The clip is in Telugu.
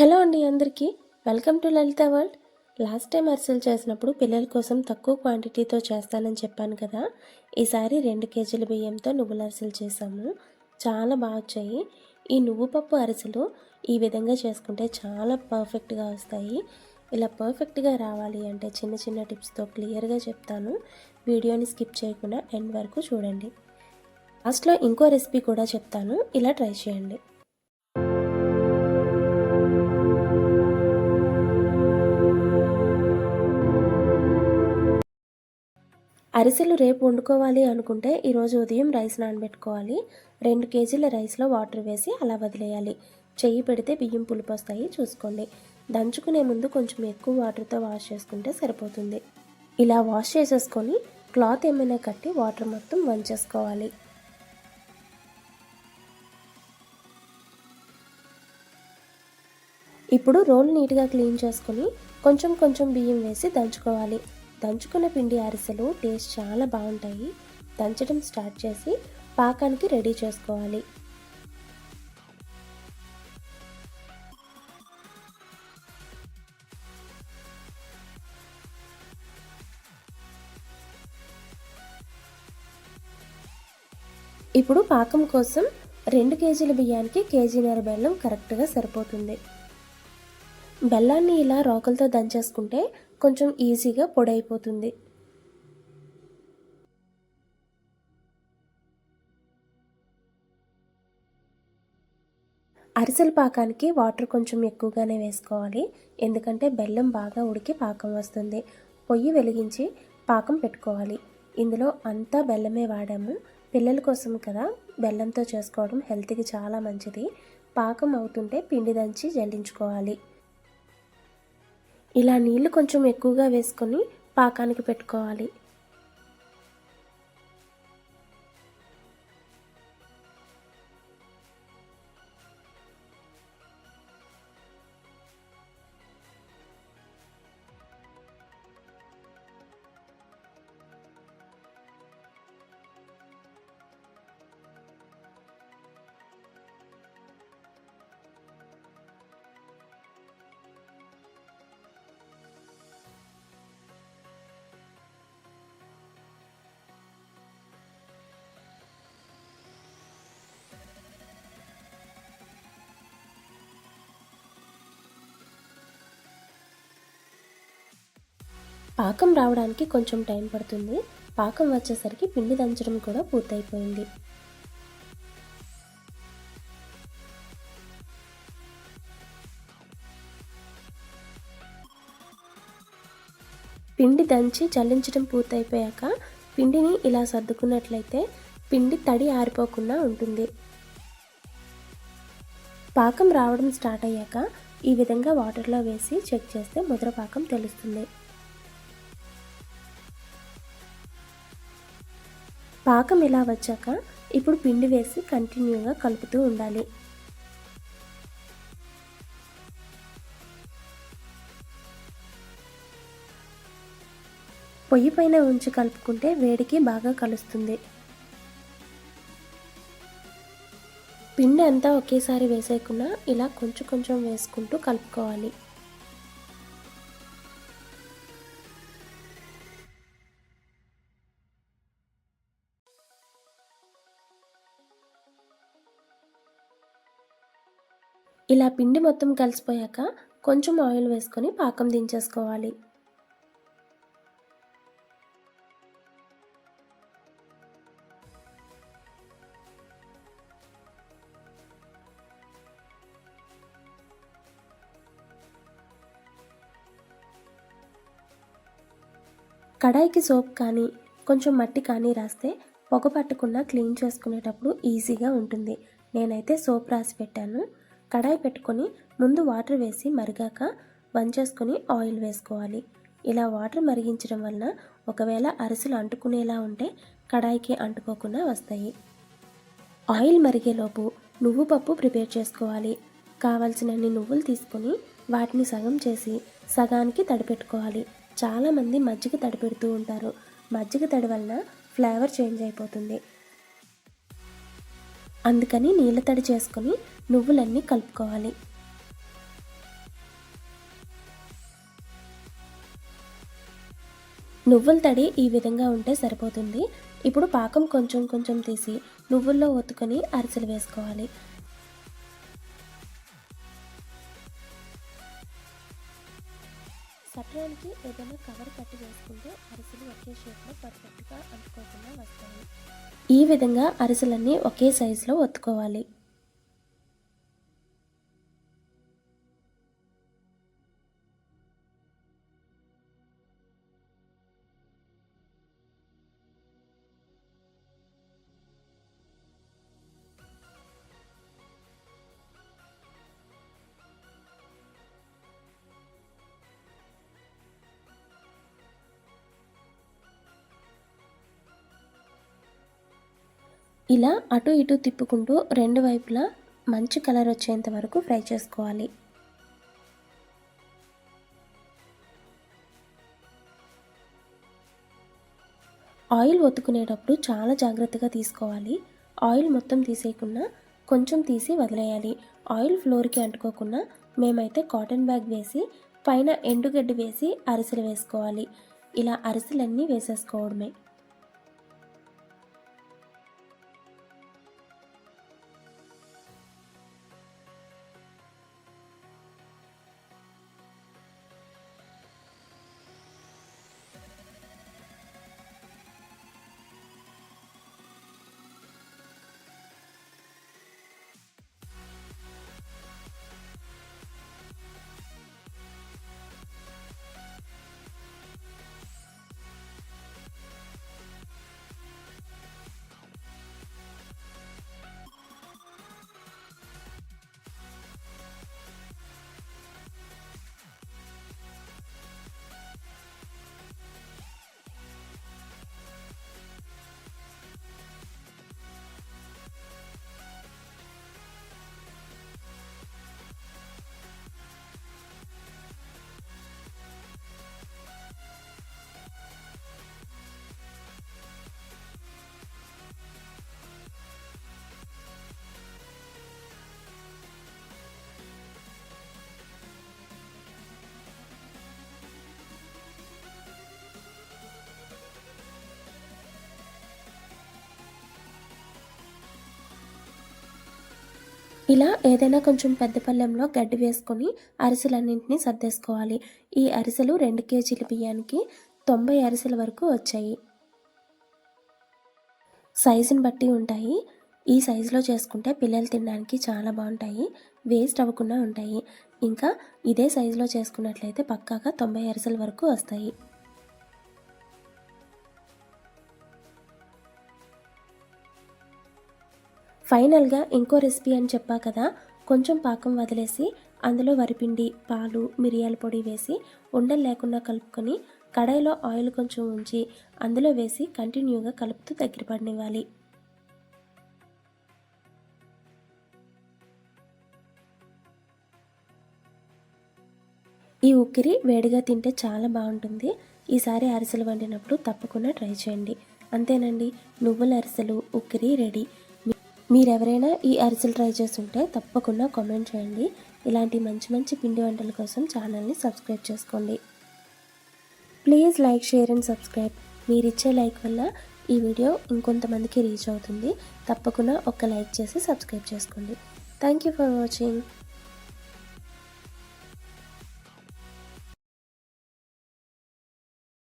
హలో అండి అందరికీ welcome to Lalitha world. Last time అరిసెలు చేసినప్పుడు పిల్లల కోసం తక్కువ క్వాంటిటీతో చేస్తానని చెప్పాను కదా. ఈసారి 2 కేజీల బియ్యంతో నువ్వుల అరిసెలు చేసాము. చాలా బాగా వచ్చాయి. ఈ నువ్వు పప్పు అరిసెలు ఈ విధంగా చేసుకుంటే చాలా పర్ఫెక్ట్గా వస్తాయి. ఇలా పర్ఫెక్ట్గా రావాలి అంటే చిన్న చిన్న టిప్స్తో క్లియర్గా చెప్తాను. వీడియోని స్కిప్ చేయకుండా ఎండ్ వరకు చూడండి. లాస్ట్లో ఇంకో రెసిపీ కూడా చెప్తాను, ఇలా ట్రై చేయండి. అరిసెలు రేపు వండుకోవాలి అనుకుంటే ఈరోజు ఉదయం రైస్ నానబెట్టుకోవాలి. 2 కేజీల రైస్లో వాటర్ వేసి అలా వదిలేయాలి. చెయ్యి పెడితే బియ్యం పులుపు వస్తాయి చూసుకోండి. దంచుకునే ముందు కొంచెం ఎక్కువ వాటర్తో వాష్ చేసుకుంటే సరిపోతుంది. ఇలా వాష్ చేసేసుకొని క్లాత్ ఏమైనా కట్టి వాటర్ మొత్తం వంచేసుకోవాలి. ఇప్పుడు రోల్ నీట్గా క్లీన్ చేసుకొని కొంచెం కొంచెం బియ్యం వేసి దంచుకోవాలి. దంచుకున్న పిండి అరిసెలు టేస్ట్ చాలా బాగుంటాయి. దంచడం స్టార్ట్ చేసి పాకానికి రెడీ చేసుకోవాలి. ఇప్పుడు పాకం కోసం 2 కేజీల బియ్యానికి కేజీన్నర బెల్లం కరెక్ట్గా సరిపోతుంది. బెల్లాన్ని ఇలా రోకలతో దంచేసుకుంటే కొంచెం ఈజీగా పొడైపోతుంది. అరిసెల పాకానికి వాటర్ కొంచెం ఎక్కువగానే వేసుకోవాలి, ఎందుకంటే బెల్లం బాగా ఉడికి పాకం వస్తుంది. పొయ్యి వెలిగించి పాకం పెట్టుకోవాలి. ఇందులో అంతా బెల్లమే వాడాము. పిల్లల కోసం కదా, బెల్లంతో చేసుకోవడం హెల్త్కి చాలా మంచిది. పాకం అవుతుంటే పిండి దంచి జల్లించుకోవాలి. ఇలా నీళ్లు కొంచెం ఎక్కువగా వేసుకొని పాకానికి పెట్టుకోవాలి. పాకం రావడానికి కొంచెం టైం పడుతుంది. పాకం వచ్చేసరికి పిండి దంచడం కూడా పూర్తయిపోయింది. పిండి దంచి చల్లించడం పూర్తయిపోయాక పిండిని ఇలా సర్దుకున్నట్లయితే పిండి తడి ఆరిపోకుండా ఉంటుంది. పాకం రావడం స్టార్ట్ అయ్యాక ఈ విధంగా వాటర్లో వేసి చెక్ చేస్తే ముద్ర పాకం తెలుస్తుంది. పాకం ఇలా వచ్చాక ఇప్పుడు పిండి వేసి కంటిన్యూగా కలుపుతూ ఉండాలి. పొయ్యి పైన ఉంచి కలుపుకుంటే వేడికి బాగా కలుస్తుంది. పిండి అంతా ఒకేసారి వేసేయకుండా ఇలా కొంచెం కొంచెం వేసుకుంటూ కలుపుకోవాలి. ఇలా పిండి మొత్తం కలిసిపోయాక కొంచెం ఆయిల్ వేసుకొని పాకం దించేసుకోవాలి. కడాయికి సోప్ కానీ కొంచెం మట్టి కానీ రాస్తే పొగ పట్టకుండా క్లీన్ చేసుకునేటప్పుడు ఈజీగా ఉంటుంది. నేనైతే సోప్ రాసి పెట్టాను. కడాయి పెట్టుకొని ముందు వాటర్ వేసి మరిగాక వంచేసుకొని ఆయిల్ వేసుకోవాలి. ఇలా వాటర్ మరిగించడం వలన ఒకవేళ అరిసెలు అంటుకునేలా ఉంటే కడాయికి అంటుకోకుండా వస్తాయి. ఆయిల్ మరిగేలోపు నువ్వు పప్పు ప్రిపేర్ చేసుకోవాలి. కావలసినన్ని నువ్వులు తీసుకొని వాటిని సగం చేసి సగానికి తడిపెట్టుకోవాలి. చాలామంది మజ్జిగ తడిపెడుతూ ఉంటారు. మజ్జిగ తడి వలన ఫ్లేవర్ చేంజ్ అయిపోతుంది. అందుకని నీళ్ళ తడి చేసుకొని నువ్వులన్నీ కలుపుకోవాలి. నువ్వుల తడి ఈ విధంగా ఉంటే సరిపోతుంది. ఇప్పుడు పాకం కొంచెం కొంచెం తీసి నువ్వుల్లో ఒత్తుకొని అరిసెలు వేసుకోవాలి. సట్రానికి ఏదైనా కవర్ కట్టి వేసుకుంటే అరిసెలు ఒకే షేప్లో పర్ఫెక్ట్గా అంటుకోకుండా వస్తాయి. ఈ విధంగా అరిసెలన్నీ ఒకే సైజులో ఒత్తుకోవాలి. ఇలా అటు ఇటు తిప్పుకుంటూ రెండు వైపులా మంచి కలర్ వచ్చేంత వరకు ఫ్రై చేసుకోవాలి. ఆయిల్ ఒత్తుకునేటప్పుడు చాలా జాగ్రత్తగా తీసుకోవాలి. ఆయిల్ మొత్తం తీసేయకుండా కొంచెం తీసి వదిలేయాలి. ఆయిల్ ఫ్లోర్కి అంటుకోకుండా మేమైతే కాటన్ బ్యాగ్ వేసి పైన ఎండుగడ్డి వేసి అరిసెలు వేసుకోవాలి. ఇలా అరిసెలన్నీ వేసేసుకోవడమే. ఇలా ఏదైనా కొంచెం పెద్ద పళ్ళెంలో గడ్డి వేసుకొని అరిసెలన్నింటినీ సర్దేసుకోవాలి. ఈ అరిసెలు 2 కేజీల బియ్యానికి 90 అరిసెల వరకు వచ్చాయి. సైజుని బట్టి ఉంటాయి. ఈ సైజులో చేసుకుంటే పిల్లలు తినడానికి చాలా బాగుంటాయి, వేస్ట్ అవ్వకుండా ఉంటాయి. ఇంకా ఇదే సైజులో చేసుకున్నట్లయితే పక్కాగా 90 అరిసెల వరకు వస్తాయి. ఫైనల్గా ఇంకో రెసిపీ అని చెప్పా కదా, కొంచెం పాకం వదిలేసి అందులో వరిపిండి, పాలు, మిరియాల పొడి వేసి ఉండలు లేకుండా కలుపుకొని కడాయిలో ఆయిల్ కొంచెం ఉంచి అందులో వేసి కంటిన్యూగా కలుపుతూ దగ్గర పడనివ్వాలి. ఈ ఉక్కిరి వేడిగా తింటే చాలా బాగుంటుంది. ఈసారి అరిసెలు వండినప్పుడు తప్పకుండా ట్రై చేయండి. అంతేనండి, నువ్వుల అరిసెలు ఉక్కిరి రెడీ. మీరెవరైనా ఈ అరిసెలు ట్రై చేస్తుంటే తప్పకుండా కామెంట్ చేయండి. ఇలాంటి మంచి మంచి పిండి వంటల కోసం ఛానల్ని సబ్స్క్రైబ్ చేసుకోండి. Please like, share and subscribe. మీరిచ్చే లైక్ వల్ల ఈ వీడియో ఇంకొంతమందికి రీచ్ అవుతుంది. తప్పకుండా ఒక లైక్ చేసి సబ్స్క్రైబ్ చేసుకోండి. Thank you for watching.